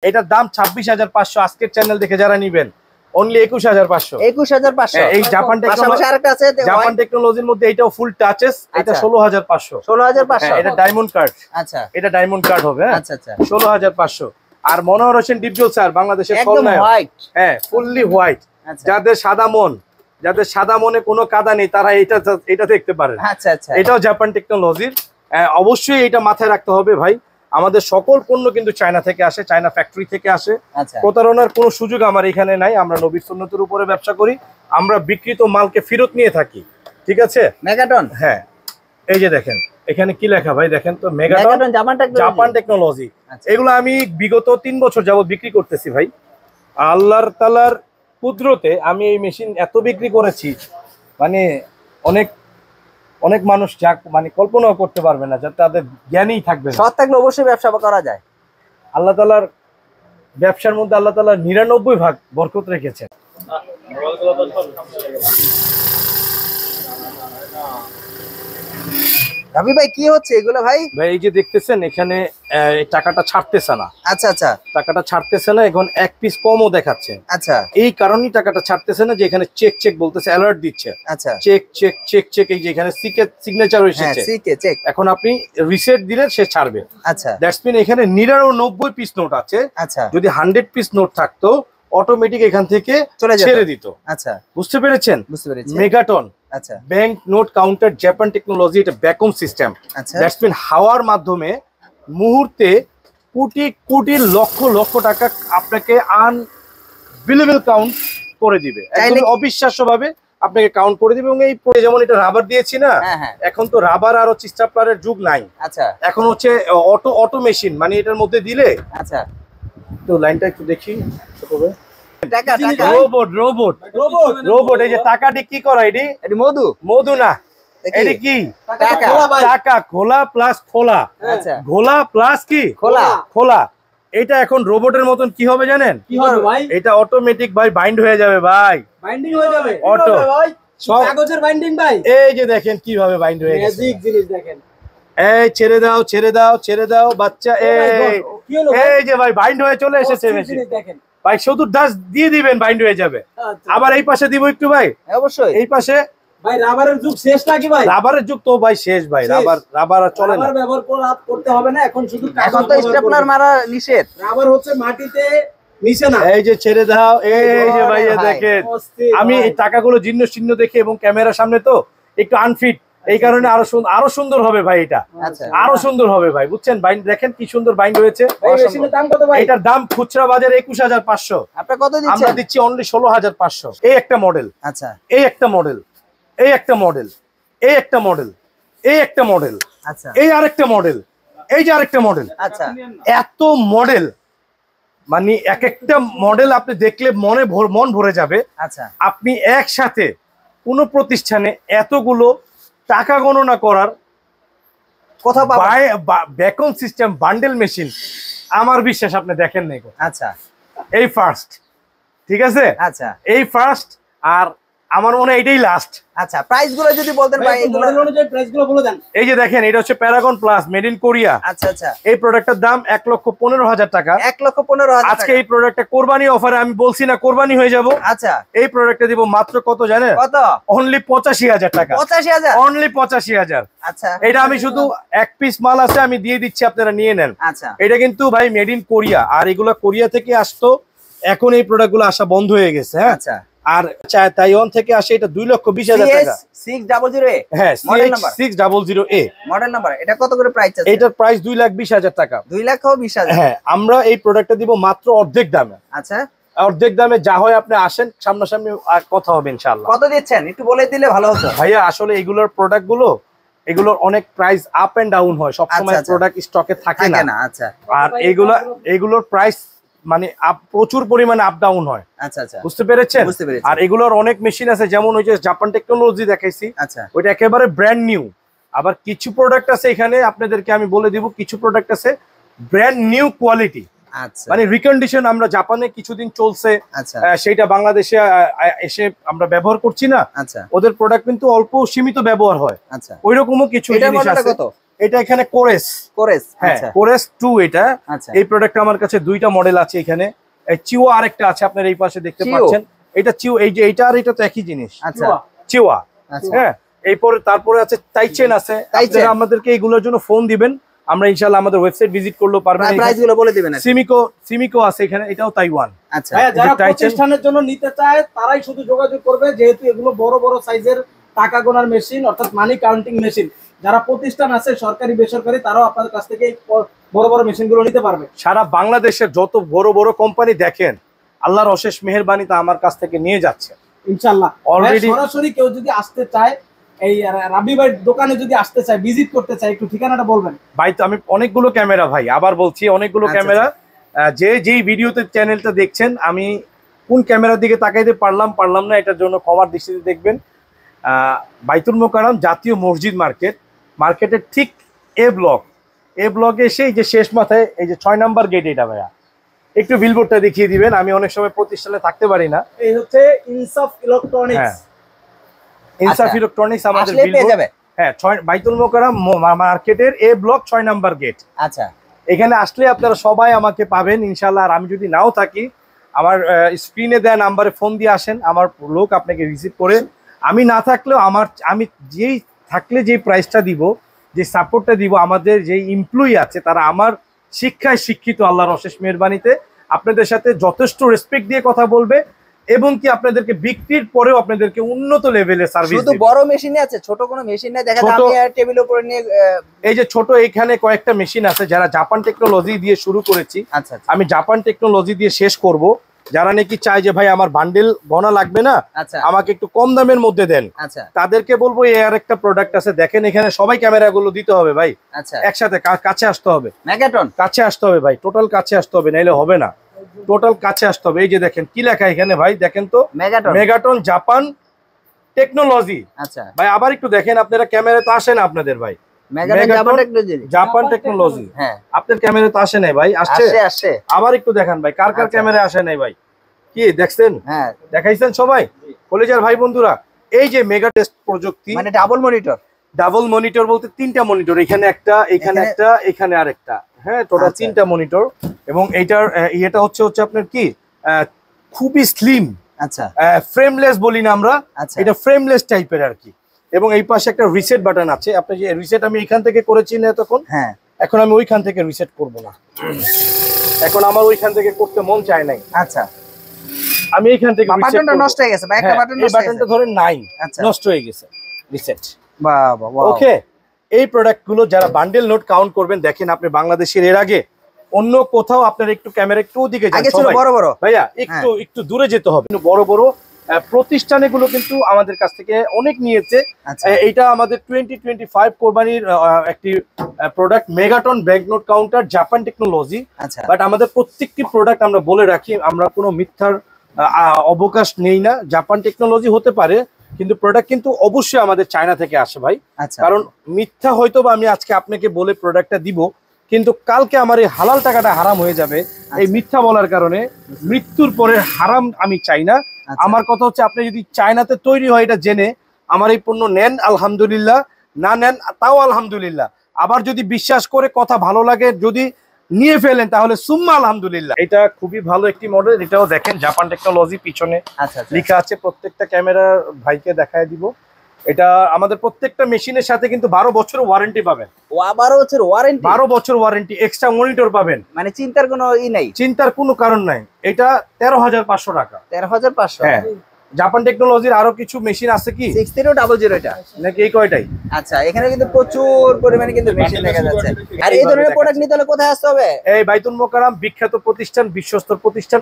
এটার দাম 26,500 আজকের চ্যানেল দেখে যারা নিবেন অনলি 21,500 21,500 এই জাপান টেকনোলজি আরেকটা আছে জাপান টেকনোলজির মধ্যে এটাও ফুল টাচেস এটা 16,500 16,500 এটা ডায়মন্ড কার্ড আচ্ছা এটা ডায়মন্ড কার্ড হবে আচ্ছা আচ্ছা 16,500 আর মনোহর হোসেন ডিপজল স্যার বাংলাদেশের একদম হোয়াইট হ্যাঁ ফুললি হোয়াইট যাদের সাদা মনে কোনো কাদা নেই তারা এটা দেখতে পারেন আচ্ছা আচ্ছা এটাও জাপান টেকনোলজির অবশ্যই এটা মাথায় রাখতে হবে ভাই আমাদের সকল পণ্য কিন্তু চায়না থেকে আসে চায়না ফ্যাক্টরি থেকে আসে প্রতারণার কোনো সুযোগ আমার এখানে নাই আমরা নবীর সুন্নতের উপরে ব্যবসা করি আমরা বিক্রিত মালকে ফেরত নিয়ে থাকি ঠিক আছে মেগাটন হ্যাঁ এই যে দেখেন এখানে কি লেখা ভাই দেখেন তো মেগাটন জাপান টেকনোলজি এগুলো আমি বিগত 3 বছর যাবত বিক্রি করতেছি ভাই আল্লাহর তাআলার কুদরতে আমি এই মেশিন এত বিক্রি করেছি মানে অনেক মানুষ যা মানে কল্পনাও করতে পারবে না যাতে তাদের জ্ঞানই থাকবে সৎ থাকলে অবশ্যই ব্যবসা করা যায় আল্লাহ তাআলার ব্যবসার মধ্যে আল্লাহ তাআলা 99 ভাগ বরকত রেখেছেন রবি ভাই কি হচ্ছে এগুলো ভাই এই যে দেখতেছেন এখানে টাকাটা ছাড়তেছে না আচ্ছা আচ্ছা টাকাটা ছাড়তেছে না এখন এক পিস কমও দেখাচ্ছে আচ্ছা এই কারণেই টাকাটা ছাড়তেছে না যে এখানে চেক বলতেছে অ্যালার্ট দিচ্ছে আচ্ছা চেক এই যে এখানে সিগনেচার এসেছে এখন আপনি রিসেট দিলে সে ছাড়বে আচ্ছা দ্যাটস মিন এখানে 99 পিস নোট আছে আচ্ছা যদি 100 পিস নোট থাকতো অটোমেটিক এখান থেকে ছেড়ে দিত আচ্ছা বুঝতে পেরেছেন মেগাটন আচ্ছা bank note counter Japan technology এটা ভ্যাকুয়াম সিস্টেম দ্যাটস মিন হাওয়ার মাধ্যমে মুহূর্তে কোটি কোটি লক্ষ টাকা আপনাকে আনবিলিভেবল কাউন্ট করে দিবে একদম অবিশ্বাস্যভাবে আপনাকে কাউন্ট করে দিবে এবং এই যেমন এটা রাবার দিয়েছি না এখন তো রাবার আর হচ্ছে স্টাপলারের যুগ নাই আচ্ছা এখন হচ্ছে অটো মেশিন মানে এটার মধ্যে দিলে আচ্ছা তো লাইনটা একটু দেখি রোবট এই যে টাকাটি কি করা এটি মধু না এটি কি টাকা খোলা প্লাস খোলা ঘোলা প্লাস কি খোলা এটা এখন রোবটের মতন কি হবে জানেন কি হবে ভাই এটা অটোমেটিক ভাই বাইন্ড হয়ে যাবে ভাই বাইন্ডিং হয়ে যাবে অটো সব কাগজের বাইন্ডিং ভাই এই যে দেখেন কিভাবে বাইন্ড হয়ে গেছে ম্যাজিক জিনিস দেখেন এই ছেড়ে দাও বাচ্চা এই যে ভাই বাইন্ড হয়ে চলে এসেছে মেশিন দেখেন ভাই শুধু দাস দিয়ে দিবেন বাইন্ড হয়ে যাবে আবার এই পাশে দিব একটু ভাই অবশ্যই এই পাশে ভাই রাবারের যুগ শেষ নাকি ভাই রাবারের যুগ তো ভাই শেষ ভাই রাবার আর চলে না রাবার ব্যবহার করতে হবে না এখন শুধু এখন তো স্টেপলার মারা নিষেধ রাবার হচ্ছে মাটিতে নিচে না এই যে ছেড়ে দাও এই যে ভাই দেখেন আমি এই টাকাগুলো জীর্ণ দেখে এবং ক্যামেরার সামনে তো একটু আনফিট এই কারণে আরো সুন্দর হবে ভাই এটা আরো সুন্দর হবে ভাই বুঝছেন বাইন্ড দেখেন কি সুন্দর বাইন্ড হয়েছে এটার দাম খুচরা বাজারে 21,500 আপনারা কত দিচ্ছেন আমরা দিচ্ছি অনলি 16,500 এই একটা মডেল আচ্ছা এই একটা মডেল এই একটা মডেল এই একটা মডেল এই একটা মডেল আচ্ছা এই আরেকটা মডেল এই যে আরেকটা মডেল আচ্ছা এত মডেল মানে এক একটা মডেল আপনি দেখলে মন ভরে যাবে আচ্ছা আপনি একসাথে কোনো প্রতিষ্ঠানে এতগুলো টাকা গণনা করার কথা ভ্যাকুয়াম সিস্টেম বান্ডেল মেশিন আমার বিশ্বাস আপনি দেখেন নাই আচ্ছা এই ফার্স্ট ঠিক আছে আচ্ছা এই ফার্স্ট আর আমার মনে হয় এটাই লাস্ট আচ্ছা প্রাইস গুলো যদি বলতেন ভাই এগুলো প্রাইস গুলো বলে দেন এই যে দেখেন এটা হচ্ছে Paragon plus made in Korea আচ্ছা আচ্ছা এই প্রোডাক্টের দাম 1,15,000 টাকা 1,15,000 আজকে এই প্রোডাক্টটা কোরবানি অফারে আমি বলছি না কোরবানি হয়ে যাব আচ্ছা এই প্রোডাক্টটা দিব মাত্র কত জানেন কত অনলি 85,000 টাকা 85,000 অনলি 85,000 আচ্ছা এটা আমি শুধু এক পিস মাল আছে আমি দিয়ে দিচ্ছি আপনারা নিয়ে নেন আচ্ছা এটা কিন্তু ভাই মেড ইন কোরিয়া আর এগুলো কোরিয়া থেকে আসতো এখন এই প্রোডাক্টগুলো আসা বন্ধ হয়ে গেছে হ্যাঁ আচ্ছা আর তাইওয়ান থেকে আসে এটা 2,20,000 টাকা 600A হ্যাঁ model number 600A model number এটা কত করে প্রাইস আছে এটার প্রাইস 2,20,000 টাকা 2,20,000 হ্যাঁ আমরা এই প্রোডাক্টটা দিব মাত্র অর্ধেক দামে আচ্ছা অর্ধেক দামে যা হয় আপনি আসেন সামনাসামনি আর কথা হবে ইনশাআল্লাহ কত দিচ্ছেন একটু বলে দিলে ভালো হতো ভাইয়া আসলে এগুলোর প্রোডাক্টগুলো এগুলোর অনেক প্রাইস আপ এন্ড ডাউন হয় সব সময় প্রোডাক্ট স্টকে থাকে না আচ্ছা আর এগুলোর প্রাইস মানে প্রচুর পরিমাণে আপ ডাউন হয় আচ্ছা আচ্ছা বুঝতে পেরেছেন আর এগুলোর অনেক মেশিন আছে যেমন ওই যে জাপান টেকনোলজি দেখাইছি আচ্ছা ওইটা একেবারে ব্র্যান্ড নিউ আবার কিছু প্রোডাক্ট আছে এখানে আপনাদেরকে আমি বলে দিব কিছু প্রোডাক্ট আছে ব্র্যান্ড নিউ কোয়ালিটি আচ্ছা মানে রিকন্ডিশন আমরা জাপানে কিছুদিন চলছে আচ্ছা সেটা বাংলাদেশে এসে আমরা ব্যবহার করছি না আচ্ছা ওদের প্রোডাক্ট কিন্তু অল্প সীমিত ব্যবহার হয় আচ্ছা ওইরকমও কিছু জিনিস আছে এটা এখানে কোরেস হ্যাঁ কোরেস 2 এটা। এই প্রোডাক্টটা আমার কাছে দুইটা মডেল আছে এখানে। চিওয়া আরেকটা আছে আপনার এই পাশে দেখতে পাচ্ছেন। এটা চিও, এই যে এইটা আর এটা তো একই জিনিস। চিওয়া হ্যাঁ। তারপরে আছে টাইচেন আছে। আপনারা আমাদেরকে এইগুলোর জন্য ফোন দিবেন, আমরা ইনশাআল্লাহ আমাদের ওয়েবসাইট ভিজিট করলেও পারবেন। প্রাইসগুলো বলে দিবেন। সিমিকো আছে এখানে, এটাও তাইওয়ান। আচ্ছা ভাইয়া, যারা প্রতিষ্ঠানের জন্য নিতে চায় তারাই শুধু যোগাযোগ করবে, যেহেতু এগুলো বড় বড় সাইজের টাকা গোনার মেশিন, অর্থাৎ মানি কাউন্টিং মেশিন। যারা প্রতিষ্ঠান আছে সরকারি বেসরকারি, তারাও আপনাদের কাছ থেকে বড় বড় মেশিনগুলো নিতে পারবে। সারা বাংলাদেশের যত বড় বড় কোম্পানি দেখেন, আল্লাহর অশেষ মেহেরবানিতে আমার কাছ থেকে নিয়ে যাচ্ছে ইনশাআল্লাহ। অলরেডি সরাসরি কেউ যদি আসতে চায়, এই রাবি ভাই দোকানে যদি আসতে চায়, ভিজিট করতে চায়, একটু ঠিকানাটা বলবেন ভাই। তো আমি অনেকগুলো ক্যামেরা ভাই, আবার বলছি অনেকগুলো ক্যামেরা। যেই ভিডিওতে চ্যানেলটা দেখছেন, আমি কোন ক্যামেরার দিকে তাকাইতে পারলাম না, এটার জন্য ক্ষমার দৃষ্টিতে দেখবেন। বাইতুল মোকাররম জাতীয় মসজিদ মার্কেটের ঠিক এ ব্লকে এসে এই যে শেষ মাথায় এই যে 6 নাম্বার গেট, এটা ভাইয়া একটু বিলবোর্ডটা দেখিয়ে দিবেন। আমি অনেক সময় প্রতিষ্ঠানে থাকতে পারি না। এই হচ্ছে ইনসাফ ইলেকট্রনিক্স। ইনসাফ ইলেকট্রনিক্স আমাদের বিলবোর্ড। হ্যাঁ, বাইতুল মোকাররম মার্কেটের এ ব্লক 6 নাম্বার গেট। আচ্ছা, এখানে আসলে আপনারা সবাই আমাকে পাবেন ইনশাআল্লাহ। আর আমি যদি নাও থাকি, আমার স্ক্রিনে দেওয়া নাম্বারে ফোন দিয়ে আসেন, আমার লোক আপনাকে রিসিভ করে। আমি না থাকলেও আমি যেই থাকলে যেই প্রাইসটা দিব, যে সাপোর্টটা দিব, আমাদের যেই এমপ্লয়ি আছে তারা আমার শিক্ষায় শিক্ষিত, আল্লাহর অশেষ মেহেরবানিতে আপনাদের সাথে যথেষ্ট রেসপেক্ট দিয়ে কথা বলবে, এবং কি আপনাদেরকে বিক্রির পরেও আপনাদেরকে উন্নত লেভেলের সার্ভিস। শুধু বড় মেশিনে আছে, ছোট কোনো মেশিন নাই। দেখা যায় আমি টেবিলের উপরে নিয়ে, এই যে ছোট এখানে কয়েকটা মেশিন আছে যারা জাপান টেকনোলজি দিয়ে শুরু করেছি। আচ্ছা, আমি জাপান টেকনোলজি দিয়ে শেষ করব। যারা নাকি চায় যে ভাই আমার বান্ডেল গনা লাগবে না, আমাকে একটু কম দামের মধ্যে দেন, তাদেরকে বলবো এই আর একটা প্রোডাক্ট আছে। দেখেন এখানে সবাই ক্যামেরাগুলো দিতে হবে ভাই, একসাথে কাছে আসতে হবে, কাছে আসতে হবে ভাই, টোটাল কাছে আসতে হবে, নাইলে হবে না। টোটাল কাছে আসতে হবে। এই যে দেখেন কি লেখা এখানে ভাই, দেখেন তো, মেগাটন জাপান টেকনোলজি। আচ্ছা ভাই, আবার একটু দেখেন, আপনারা ক্যামেরা তো আসে না আপনাদের ভাই, জাপান টেকনোলজি। হ্যাঁ, আপনার ক্যামেরা তো আসে নাই ভাই, আসছে। আবার একটু দেখান ভাই, কার কার ক্যামেরা আসে নাই ভাই, কি দেখছেন? হ্যাঁ, দেখাইছেন সবাই কলেজের ভাই বন্ধুরা। এই যে মেগা টেস্ট প্রযুক্তি, মানে ডাবল মনিটর বলতে 3টা মনিটর, এখানে একটা, এখানে একটা, এখানে আরেকটা। হ্যাঁ, টোটাল 3টা মনিটর। এবং এইটার এটা হচ্ছে আপনার কি খুবই স্লিম। আচ্ছা, ফ্রেমলেস বলি না আমরা, এটা ফ্রেমলেস টাইপের আর কি। এবং এই পাশে একটা রিসেট বাটন আছে। আপনি যে রিসেট আমি এখান থেকে করেছি না তখন, হ্যাঁ, এখন আমি ওইখান থেকে রিসেট করব না, এখন আমার ওইখান থেকে করতে মন চায় নাই। আচ্ছা, আমি এইখান থেকে বাটনটা নষ্ট হয়ে গেছে ভাই, একটা বাটন নষ্ট হয়ে গেছে, বাটনটা ধরেন নাই, নষ্ট হয়ে গেছে, রিসেট। বাহ বাহ, ওকে। এই প্রোডাক্টগুলো যারা বান্ডেল নোট কাউন্ট করবেন, দেখেন আপনি বাংলাদেশের এর আগে অন্য কোথাও আপনার একটু ক্যামেরা একটু ওদিকে যান, বড় বড় ভাইয়া একটু দূরে যেতে হবে। বড় বড় প্রতিষ্ঠানগুলো কিন্তু আমাদের কাছ থেকে অনেক নিয়েছে। এইটা আমাদের 2025 কোরবানির একটি product, megaton bank note counter Japan technology. But আমাদের প্রত্যেকটি প্রোডাক্ট আমরা বলে রাখি, আমরা কোনো মিথ্যার অবকাশ নেই না। জাপান টেকনোলজি হতে পারে, কিন্তু প্রোডাক্ট কিন্তু অবশ্যই আমাদের চায়না থেকে আসে ভাই। কারণ মিথ্যা হয়তো বা আমি আজকে আপনাকে বলে প্রোডাক্টটা দিব, কিন্তু কালকে আমার এই হালাল টাকাটা হারাম হয়ে যাবে এই মিথ্যা বলার কারণে। মৃত্যুর পরে হারাম আমি চাই না। আমার কথা হচ্ছে, আপনি যদি চায়নাতে তৈরি হয় এটা জেনে আমার এই পণ্য নেন, আলহামদুলিল্লাহ, না নেন তাও আলহামদুলিল্লাহ। আবার যদি বিশ্বাস করে কথা ভালো লাগে, যদি নিয়ে ফেলেন, তাহলে সুম্মা আলহামদুলিল্লাহ। এটা খুবই ভালো একটি মডেল। এটাও দেখেন জাপান টেকনোলজি, পিছনে লেখা আছে। প্রত্যেকটা ক্যামেরার ভাইকে দেখায় দিব। এটা আমাদের প্রত্যেকটা মেশিনের সাথে কিন্তু 12 বছর ওয়ারেন্টি পাবেন। 12 বছর ওয়ারেন্টি, এক্সট্রা মনিটর পাবেন। মানে চিন্তার কোনো নাই, চিন্তার কোনো কারণ নাই। এটা 13,500 টাকা। 13,500। হ্যাঁ, জাপান টেকনোলজির আরো কিছু মেশিন আছে কি 6000 এটা নাকি এই কয়টাই? আচ্ছা, এখানে কিন্তু প্রচুর পরিমাণে কিন্তু মেশিন দেখা যাচ্ছে। আর এই ধরনের প্রোডাক্ট নিতে হলে কোথায় আসতে হবে? এই বাইতুল মোকাররম, বিখ্যাত প্রতিষ্ঠান, বিশ্বস্ত প্রতিষ্ঠান,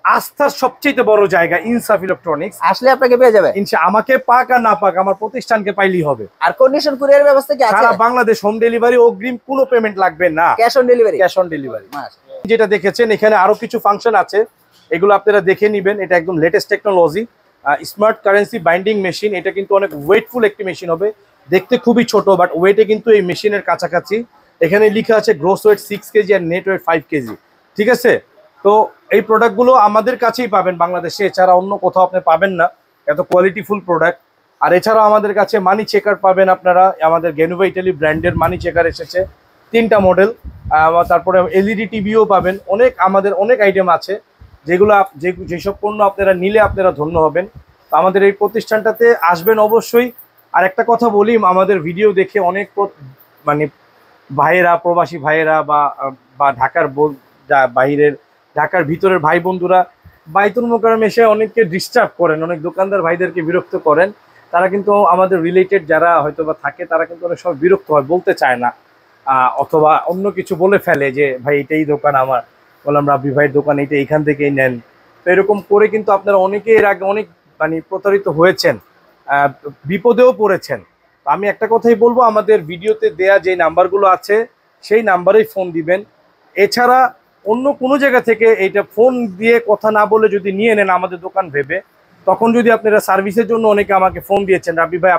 আস্থার সবচেয়ে বড় জায়গা ইনসাফ ইলেকট্রনিক্স। আসলে আপনাকে পেয়ে যাবে ইনশাআল্লাহ। আমাকে পাক আর না পাক, আমার প্রতিষ্ঠানকে পাইলেই হবে। আর কন্ডিশন কুরিয়ার ব্যবস্থা কি আছে? সারা বাংলাদেশ হোম ডেলিভারি, অগ্রিম কোনো পেমেন্ট লাগবে না, ক্যাশ অন ডেলিভারি। যেটা দেখেছেন এখানে আরো কিছু ফাংশন আছে, এগুলো আপনারা দেখে নেবেন। এটা একদম latest technology, smart currency binding machine. এটা কিন্তু অনেক ওয়েটফুল একটি মেশিন হবে, দেখতে খুবই ছোট, বাট ওয়েটে কিন্তু এই মেশিনের কাছাকাছি। এখানে লেখা আছে গ্রোস ওয়েট 6 কেজি আর নেট ওয়েট 5 কেজি। ঠিক আছে, তো এই প্রোডাক্টগুলো আমাদের কাছেই পাবেন বাংলাদেশে, এছাড়া অন্য কোথাও আপনি পাবেন না। এত কোয়ালিটিফুল প্রোডাক্ট। আর এছাড়াও আমাদের কাছে মানি চেকার পাবেন আপনারা, আমাদের গেনুভা ইটালি ব্র্যান্ডের মানি চেকার এসেছে 3টা মডেল। তারপরে এলইডি টিভিও পাবেন, আমাদের অনেক আইটেম আছে যেগুলো যেসব পণ্য আপনারা নিলে আপনারা ধন্য হবেন। তো আমাদের এই প্রতিষ্ঠানটাতে আসবেন অবশ্যই। আর একটা কথা বলি, আমাদের ভিডিও দেখে অনেক মানে ভাইয়েরা, প্রবাসী ভাইয়েরা বা ঢাকার বাইরের, ঢাকার ভিতরের ভাই বন্ধুরা বাইতুল মোকাররম এসে অনেককে ডিস্টার্ব করেন, অনেক দোকানদার ভাইদেরকে বিরক্ত করেন। তারা কিন্তু আমাদের রিলেটেড যারা হয়তো বা থাকে, তারা কিন্তু অনেক সময় বিরক্ত হয়, বলতে চায় না, অথবা অন্য কিছু বলে ফেলে যে ভাই এটাই দোকান আমার, বললাম রাব্বি ভাইয়ের দোকান এটা, এইখান থেকেই নেন। তো এরকম করে কিন্তু আপনারা অনেকে এর আগে অনেক মানে প্রতারিত হয়েছেন, বিপদেও পড়েছেন। তো আমি একটা কথাই বলবো, আমাদের ভিডিওতে দেয়া যে নাম্বারগুলো আছে সেই নাম্বারেই ফোন দিবেন। এছাড়া অন্য কোনো জায়গা থেকে এইটা ফোন দিয়ে কথা না বলে যদি নিয়ে নেন আমাদের দোকান ভেবে, তখন যদি আপনারা সার্ভিসের জন্য, অনেকে আমাকে ফোন দিয়েছেন রাব্বি ভাই